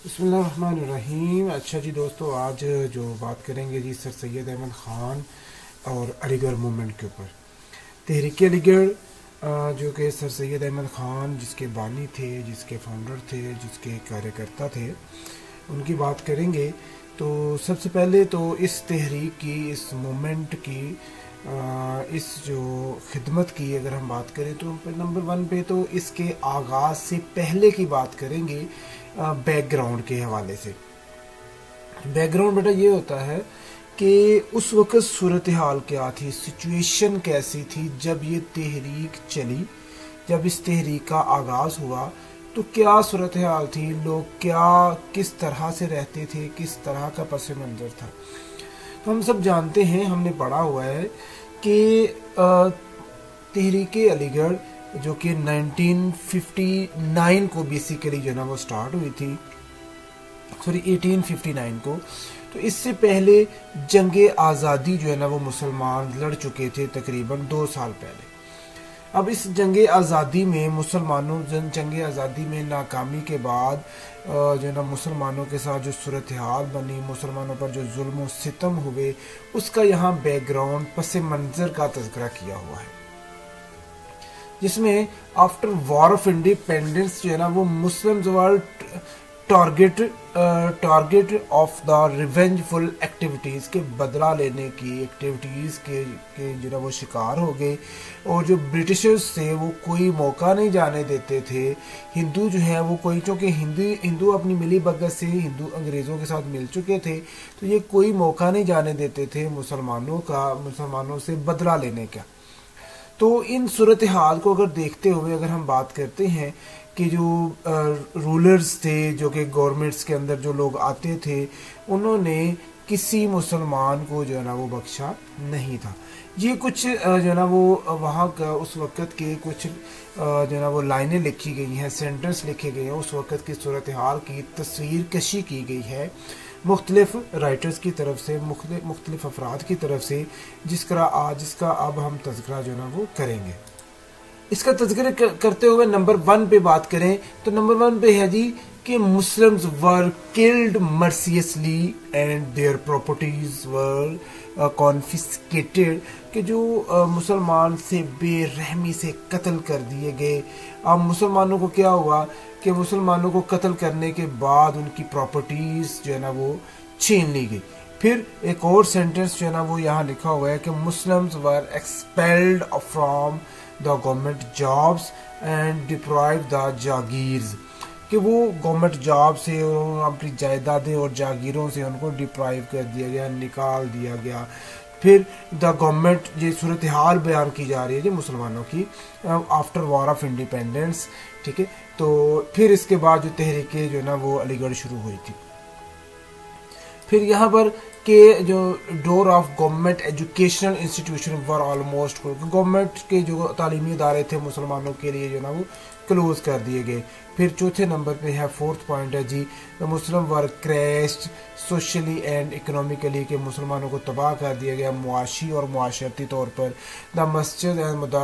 بسم اللہ الرحمن الرحیم۔ اچھا جی دوستو، آج جو بات کریں گے جی سر سید احمد خان اور علی گڑھ موومنٹ کے اوپر۔ تحریک علی گڑھ جو کہ سر سید احمد خان جس کے بانی تھے، جس کے فاؤنڈر تھے، جس کے کاریہ کرتا تھے، ان کی بات کریں گے تو سب سے پہلے تو اس تحریک کی، اس موومنٹ کی، اس جو خدمت کی اگر ہم بات کریں تو نمبر 1 پہ تو اس کے آغاز سے پہلے کی بات کریں گے بیک گراؤنڈ کے حوالے سے۔ بیک گراؤنڈ بیٹا یہ ہوتا ہے کہ اس وقت صورتحال کیا تھی، سچویشن کیسی تھی جب یہ تحریک چلی، جب اس تحریک کا آغاز ہوا تو کیا صورتحال تھی، لوگ کیا کس طرح سے رہتے تھے، کس طرح کا پس منظر تھا۔ تو ہم سب جانتے ہیں، ہم نے پڑھا ہوا ہے کہ تحریک علی گڑھ جو کہ 1959 کو بیسیکلی جو ہے نا وہ سٹارٹ ہوئی تھی، 1859 کو۔ تو اس سے پہلے جنگ آزادی جو ہے نا وہ مسلمان لڑ چکے تھے تقریباً 2 سال پہلے۔ اب اس جنگ آزادی میں مسلمانوں جنگ آزادی میں ناکامی کے بعد جو ہے نا مسلمانوں کے ساتھ جو صورتحال بنی، مسلمانوں پر جو ظلم و ستم ہوئے، اس کا یہاں بیک گراؤنڈ پس منظر کا تذکرہ کیا ہوا ہے، جس میں آفٹر وار آف انڈیپینڈنس جو ہے نا وہ Muslims world target of the revengeful activities کے بدلہ لینے کی ایکٹیویٹیز کے جو نا وہ شکار ہو گئے، اور جو برٹشرز تھے وہ کوئی موقع نہیں جانے دیتے تھے۔ ہندو جو ہیں وہ کوئی، چونکہ ہندو اپنی ملی بھگت سے ہندو انگریزوں کے ساتھ مل چکے تھے، تو یہ کوئی موقع نہیں جانے دیتے تھے مسلمانوں سے بدلہ لینے کا۔ تو ان صورتحال کو اگر دیکھتے ہوئے اگر ہم بات کرتے ہیں کہ جو رولرز تھے، جو کہ گورنمنٹس کے اندر جو لوگ آتے تھے، انہوں نے کسی مسلمان کو جو ہے نا وہ بخشا نہیں تھا۔ یہ کچھ جو ہے نا وہ وہاں کا اس وقت کے کچھ جو ہے نا وہ لائنیں لکھی گئی ہیں، سینٹنس لکھے گئے ہیں، اس وقت کی صورتحال کی تصویر کشی کی گئی ہے مختلف رائٹرز کی طرف سے، مختلف افراد کی طرف سے، جس کا اب ہم تذکرہ جو ہے نا وہ کریں گے۔ اس کا تذکرہ کرتے ہوئے نمبر 1 پہ بات کریں تو نمبر 1 پہ ہے جی کہ Muslims were killed mercilessly and their properties were confiscated, کہ جو مسلمان سے بے رحمی سے قتل کر دیے گئے۔ اب مسلمانوں کو کیا ہوا کہ مسلمانوں کو قتل کرنے کے بعد ان کی پراپرٹیز جو ہے نا وہ چھین لی گئی۔ پھر ایک اور سینٹنس جو ہے نا وہ یہاں لکھا ہوا ہے کہ Muslims were expelled from the government jobs and deprive the jagirs, کہ وہ گورنمنٹ جاب سے اور اپنی جائیدادیں اور جاگیروں سے ان کو ڈپرائیو کر دیا گیا، نکال دیا گیا۔ پھر دا گورنمنٹ، یہ صورتحال بیان کی جا رہی ہے جی مسلمانوں کی آفٹر وار آف انڈیپینڈنس، ٹھیک ہے۔ تو پھر اس کے بعد جو تحریکیں جو ہے نا وہ علی گڑھ شروع ہوئی تھی۔ پھر یہاں پر کہ جو ڈور of government educational institution were almost, government کے جو تعلیمی ادارے تھے مسلمانوں کے لیے جو نا وہ کلوز کر دیے گئے۔ پھر چوتھے نمبر پہ ہے 4th پوائنٹ ہے جی مسلم ور کریشڈ سوشلی اینڈ اکنامکلی، کہ مسلمانوں کو تباہ کر دیا گیا معاشی اور معاشرتی طور پر۔ دا مسجد اینڈ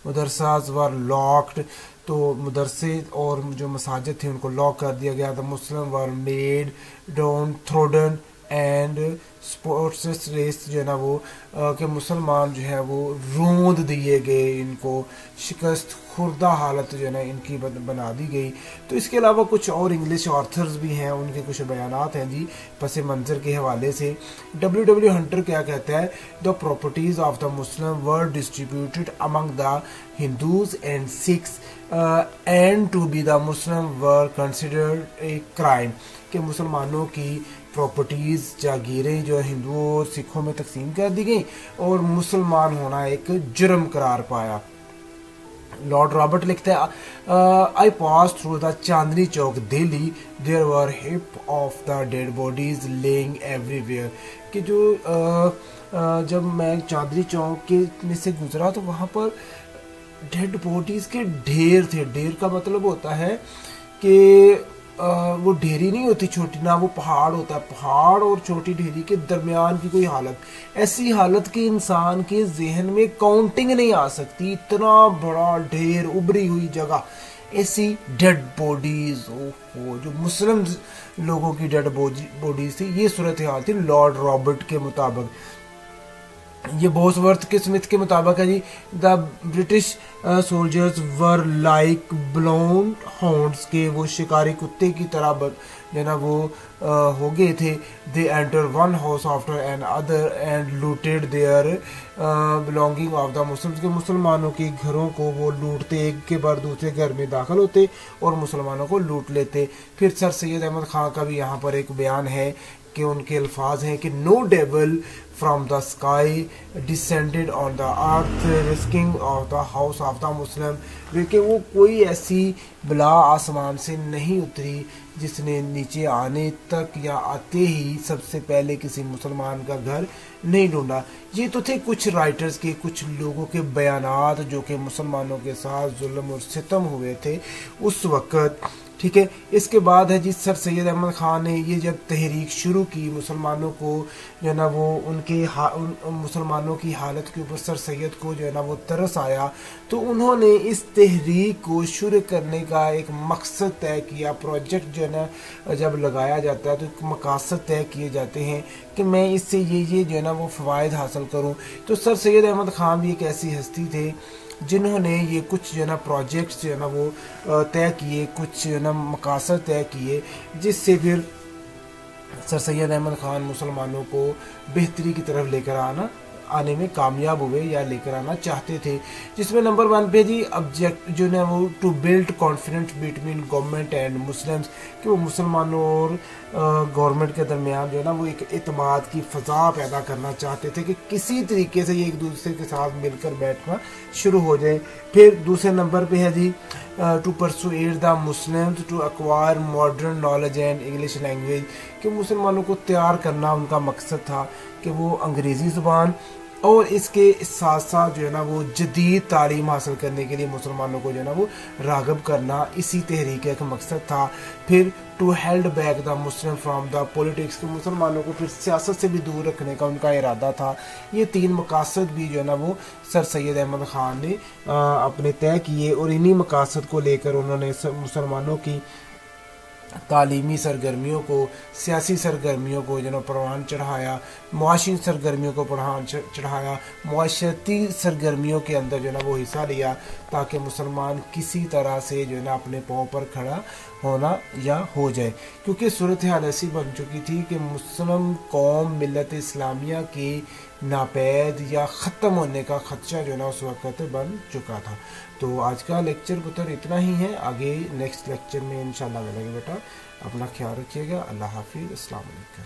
مدرساز ور لاکڈ، تو مدرسے اور جو مساجد تھے ان کو لاک کر دیا گیا۔ The Muslim were made downtrodden and sports race, جو ہے نا وہ کہ مسلمان جو ہے وہ روند دیے گئے، ان کو شکست خوردہ حالت جو ہے نا ان کی بنا دی گئی۔ تو اس کے علاوہ کچھ اور انگلش آتھرز بھی ہیں، ان کے کچھ بیانات ہیں جی پس منظر کے حوالے سے۔ ڈبلیو ہنٹر کیا کہتا ہے، the properties of the Muslim were distributed among the Hindus and Sikhs and to be the Muslim were considered a crime, کہ مسلمانوں کی پراپرٹیز جاگیریں جو ہندوؤں اور سکھوں میں تقسیم کر دی گئیں اور مسلمان ہونا ایک جرم قرار پایا۔ لارڈ رابرٹ لکھتا ہے آئی pass through the Chandni Chowk Delhi there were heap of the dead bodies lying everywhere, کہ جو جب میں چاندنی چوک کے میں سے گزرا تو وہاں پر ڈیڈ باڈیز کے ڈھیر تھے۔ ڈھیر کا مطلب ہوتا ہے کہ وہ ڈھیری نہیں ہوتی چھوٹی، نہ وہ پہاڑ ہوتا ہے، پہاڑ اور چھوٹی ڈھیری کے درمیان کی کوئی حالت، ایسی حالت کہ انسان کے ذہن میں کاؤنٹنگ نہیں آ سکتی، اتنا بڑا ڈھیر، ابری ہوئی جگہ، ایسی ڈیڈ بوڈیز جو مسلم لوگوں کی ڈیڈ بوڈیز تھی. یہ صورتحال تھی لارڈ رابرٹ کے مطابق. یہ بوسورتھ کے سمتھ کے مطابق ہے جی. The British soldiers were like bloodhounds کے وہ شکاری کتے کی طرح جو ہے نا وہ ہو گئے تھے. They enter one house after another and looted their belonging of the Muslims کے مسلمانوں کے گھروں کو وہ لوٹتے, ایک کے بعد دوسرے گھر میں داخل ہوتے اور مسلمانوں کو لوٹ لیتے. پھر سر سید احمد خان کا بھی یہاں پر ایک بیان ہے کہ ان کے الفاظ ہیں کہ نو dual from the sky descended on the earth risking of the house of the Muslim. کہ وہ کوئی ایسی بلا آسمان سے نہیں اتری جس نے نیچے آنے تک یا آتے ہی سب سے پہلے کسی مسلمان کا گھر نہیں ڈھونڈا. یہ تو تھے کچھ رائٹرز کے, کچھ لوگوں کے بیانات جو کہ مسلمانوں کے ساتھ ظلم اور ستم ہوئے تھے اس وقت. ٹھیک ہے. اس کے بعد ہے جی سر سید احمد خان نے یہ جب تحریک شروع کی مسلمانوں کو جو ہے نا وہ ان کے مسلمانوں کی حالت کے اوپر سر سید کو جو ہے نا وہ ترس آیا تو انہوں نے اس تحریک کو شروع کرنے کا ایک مقصد طے کیا. پروجیکٹ جو ہے نا جب لگایا جاتا ہے تو ایک مقاصد طے کیے جاتے ہیں کہ میں اس سے یہ جو ہے نا وہ فوائد حاصل کروں. تو سر سید احمد خان بھی ایک ایسی ہستی تھے جنہوں نے یہ کچھ جو ہے نا پروجیکٹس جو ہے نا وہ طے کیے, کچھ جو ہے نا مقاصد طے کیے جس سے پھر سر سید احمد خان مسلمانوں کو بہتری کی طرف لے کر آنے میں کامیاب ہوئے یا لے کر آنا چاہتے تھے. جس میں نمبر 1 پہ جی آبجیکٹ جو ہے وہ to build confidence between government and Muslims, کہ وہ مسلمانوں اور گورنمنٹ کے درمیان جو ہے نا وہ ایک اعتماد کی فضا پیدا کرنا چاہتے تھے کہ کسی طریقے سے یہ ایک دوسرے کے ساتھ مل کر بیٹھنا شروع ہو جائے. پھر دوسرے نمبر پہ ہے جی to persuade the Muslims to acquire modern knowledge and English language, کہ مسلمانوں کو تیار کرنا ان کا مقصد تھا کہ وہ انگریزی زبان اور اس کے ساتھ ساتھ جو ہے نا وہ جدید تعلیم حاصل کرنے کے لیے مسلمانوں کو جو ہے نا وہ راغب کرنا اسی تحریک کا ایک مقصد تھا. پھر to held back the Muslim from the politics, کہ مسلمانوں کو پھر سیاست سے بھی دور رکھنے کا ان کا ارادہ تھا. یہ 3 مقاصد بھی جو ہے نا وہ سر سید احمد خان نے اپنے طے کیے اور انہی مقاصد کو لے کر انہوں نے مسلمانوں کی تعلیمی سرگرمیوں کو, سیاسی سرگرمیوں کو جو ہے نا پروان چڑھایا, معاشی سرگرمیوں کو پروان چڑھایا, معاشرتی سرگرمیوں کے اندر جو ہے نا وہ حصہ لیا تاکہ مسلمان کسی طرح سے جو ہے نا اپنے پاؤں پر کھڑا ہونا یا ہو جائے. کیونکہ صورتحال ایسی بن چکی تھی کہ مسلم قوم ملت اسلامیہ کی ناپید یا ختم ہونے کا خدشہ جو ہے نا اس وقت بن چکا تھا. تو آج کا لیکچر پتر اتنا ہی ہے. آگے نیکسٹ لیکچر میں انشاءاللہ ملیں گے بیٹا. اپنا خیال رکھیے گا. اللہ حافظ. السلام علیکم.